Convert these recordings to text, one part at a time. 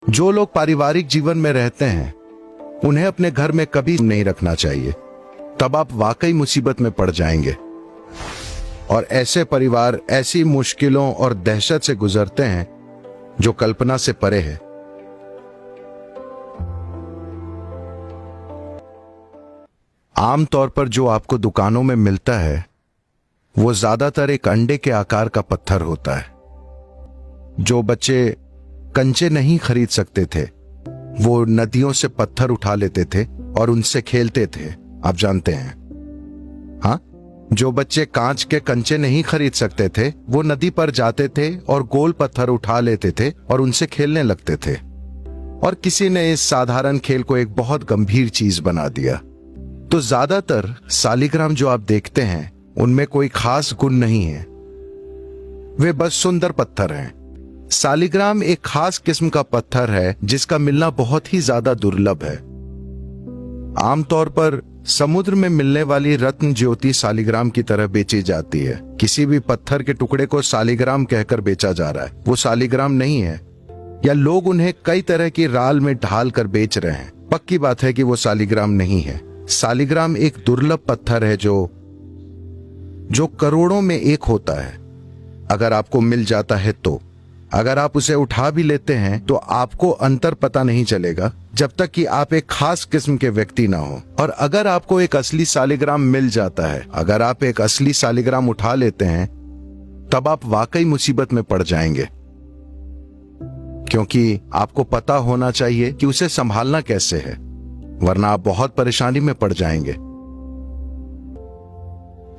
जो लोग पारिवारिक जीवन में रहते हैं उन्हें अपने घर में कभी नहीं रखना चाहिए, तब आप वाकई मुसीबत में पड़ जाएंगे। और ऐसे परिवार ऐसी मुश्किलों और दहशत से गुजरते हैं जो कल्पना से परे है। आमतौर पर जो आपको दुकानों में मिलता है वो ज्यादातर एक अंडे के आकार का पत्थर होता है। जो बच्चे कंचे नहीं खरीद सकते थे वो नदियों से पत्थर उठा लेते थे और उनसे खेलते थे, आप जानते हैं। हाँ, जो बच्चे कांच के कंचे नहीं खरीद सकते थे वो नदी पर जाते थे और गोल पत्थर उठा लेते थे और उनसे खेलने लगते थे। और किसी ने इस साधारण खेल को एक बहुत गंभीर चीज बना दिया। तो ज्यादातर सालिग्राम जो आप देखते हैं उनमें कोई खास गुण नहीं है, वे बस सुंदर पत्थर हैं। सालिग्राम एक खास किस्म का पत्थर है जिसका मिलना बहुत ही ज्यादा दुर्लभ है। आमतौर पर समुद्र में मिलने वाली रत्न ज्योति सालिग्राम की तरह बेची जाती है। किसी भी पत्थर के टुकड़े को सालिग्राम कहकर बेचा जा रहा है, वो सालिग्राम नहीं है। या लोग उन्हें कई तरह की राल में ढाल कर बेच रहे हैं, पक्की बात है कि वो सालिग्राम नहीं है। सालिग्राम एक दुर्लभ पत्थर है जो करोड़ों में एक होता है। अगर आपको मिल जाता है तो अगर आप उसे उठा भी लेते हैं तो आपको अंतर पता नहीं चलेगा जब तक कि आप एक खास किस्म के व्यक्ति ना हो। और अगर आपको एक असली सालिग्राम मिल जाता है, अगर आप एक असली सालिग्राम उठा लेते हैं, तब आप वाकई मुसीबत में पड़ जाएंगे, क्योंकि आपको पता होना चाहिए कि उसे संभालना कैसे है, वरना आप बहुत परेशानी में पड़ जाएंगे।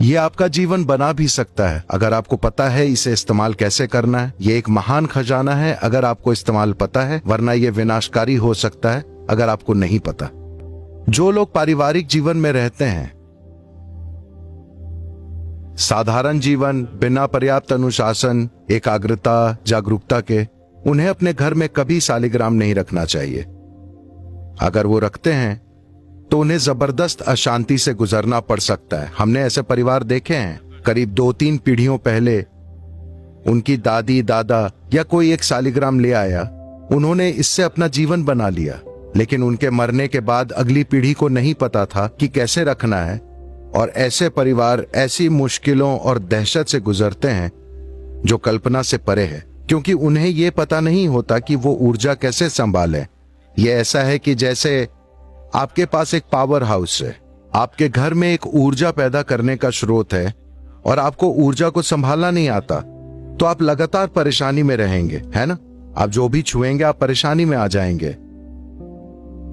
यह आपका जीवन बना भी सकता है अगर आपको पता है इसे इस्तेमाल कैसे करना है। यह एक महान खजाना है अगर आपको इस्तेमाल पता है, वरना यह विनाशकारी हो सकता है अगर आपको नहीं पता। जो लोग पारिवारिक जीवन में रहते हैं, साधारण जीवन बिना पर्याप्त अनुशासन, एकाग्रता, जागरूकता के, उन्हें अपने घर में कभी सालिग्राम नहीं रखना चाहिए। अगर वो रखते हैं तो उन्हें जबरदस्त अशांति से गुजरना पड़ सकता है। हमने ऐसे परिवार देखे हैं। करीब 2-3 पीढ़ियों पहले उनकी दादी दादा या कोई एक सालिग्राम ले आया, उन्होंने इससे अपना जीवन बना लिया, लेकिन उनके मरने के बाद अगली पीढ़ी को नहीं पता था कि कैसे रखना है। और ऐसे परिवार ऐसी मुश्किलों और दहशत से गुजरते हैं जो कल्पना से परे है, क्योंकि उन्हें यह पता नहीं होता कि वो ऊर्जा कैसे संभालें। यह ऐसा है कि जैसे आपके पास एक पावर हाउस है, आपके घर में एक ऊर्जा पैदा करने का स्रोत है और आपको ऊर्जा को संभालना नहीं आता, तो आप लगातार परेशानी में रहेंगे, है ना। आप जो भी छुएंगे आप परेशानी में आ जाएंगे।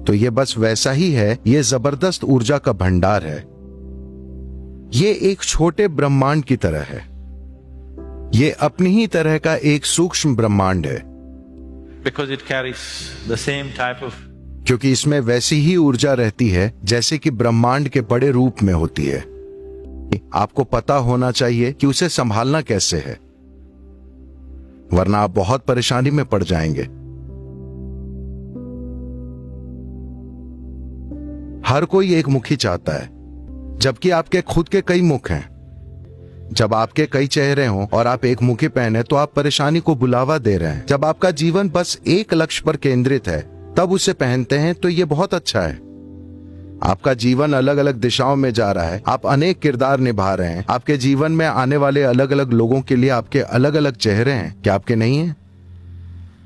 तो ये बस वैसा ही है, ये जबरदस्त ऊर्जा का भंडार है। ये एक छोटे ब्रह्मांड की तरह है। ये अपनी ही तरह का एक सूक्ष्म ब्रह्मांड है, because it carries the same type of क्योंकि इसमें वैसी ही ऊर्जा रहती है जैसे कि ब्रह्मांड के बड़े रूप में होती है। आपको पता होना चाहिए कि उसे संभालना कैसे है, वरना आप बहुत परेशानी में पड़ जाएंगे। हर कोई एक मुखी चाहता है, जबकि आपके खुद के कई मुख हैं। जब आपके कई चेहरे हों और आप एक मुखी पहने तो आप परेशानी को बुलावा दे रहे हैं। जब आपका जीवन बस एक लक्ष्य पर केंद्रित है तब उसे पहनते हैं तो ये बहुत अच्छा है। आपका जीवन अलग अलग दिशाओं में जा रहा है, आप अनेक किरदार निभा रहे हैं। आपके जीवन में आने वाले अलग अलग लोगों के लिए आपके अलग अलग चेहरे हैं। क्या आपके नहीं हैं?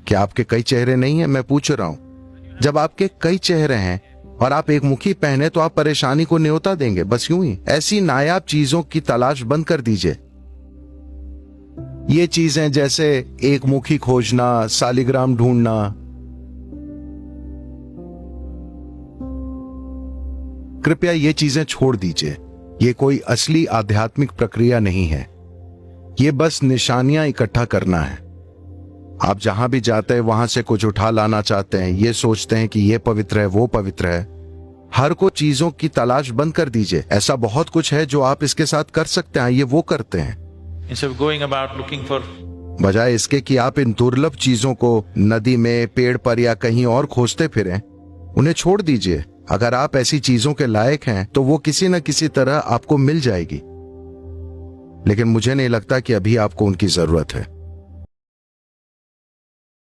क्या आपके कई चेहरे नहीं हैं? मैं पूछ रहा हूं। जब आपके कई चेहरे हैं और आप एक मुखी पहने तो आप परेशानी को न्योता देंगे, बस यूं ही। ऐसी नायाब चीजों की तलाश बंद कर दीजिए। ये चीजें जैसे एक मुखी खोजना, सालिग्राम ढूंढना, कृपया ये चीजें छोड़ दीजिए। ये कोई असली आध्यात्मिक प्रक्रिया नहीं है, ये बस निशानियां इकट्ठा करना है। आप जहां भी जाते हैं वहां से कुछ उठा लाना चाहते हैं, ये सोचते हैं कि ये पवित्र है, वो पवित्र है। हर को चीजों की तलाश बंद कर दीजिए। ऐसा बहुत कुछ है जो आप इसके साथ कर सकते हैं, ये वो करते हैं। instead of going about looking for बजाय इसके कि आप इन दुर्लभ चीजों को नदी में, पेड़ पर या कहीं और खोजते फिरें, उन्हें छोड़ दीजिए। अगर आप ऐसी चीजों के लायक हैं तो वो किसी न किसी तरह आपको मिल जाएगी, लेकिन मुझे नहीं लगता कि अभी आपको उनकी जरूरत है।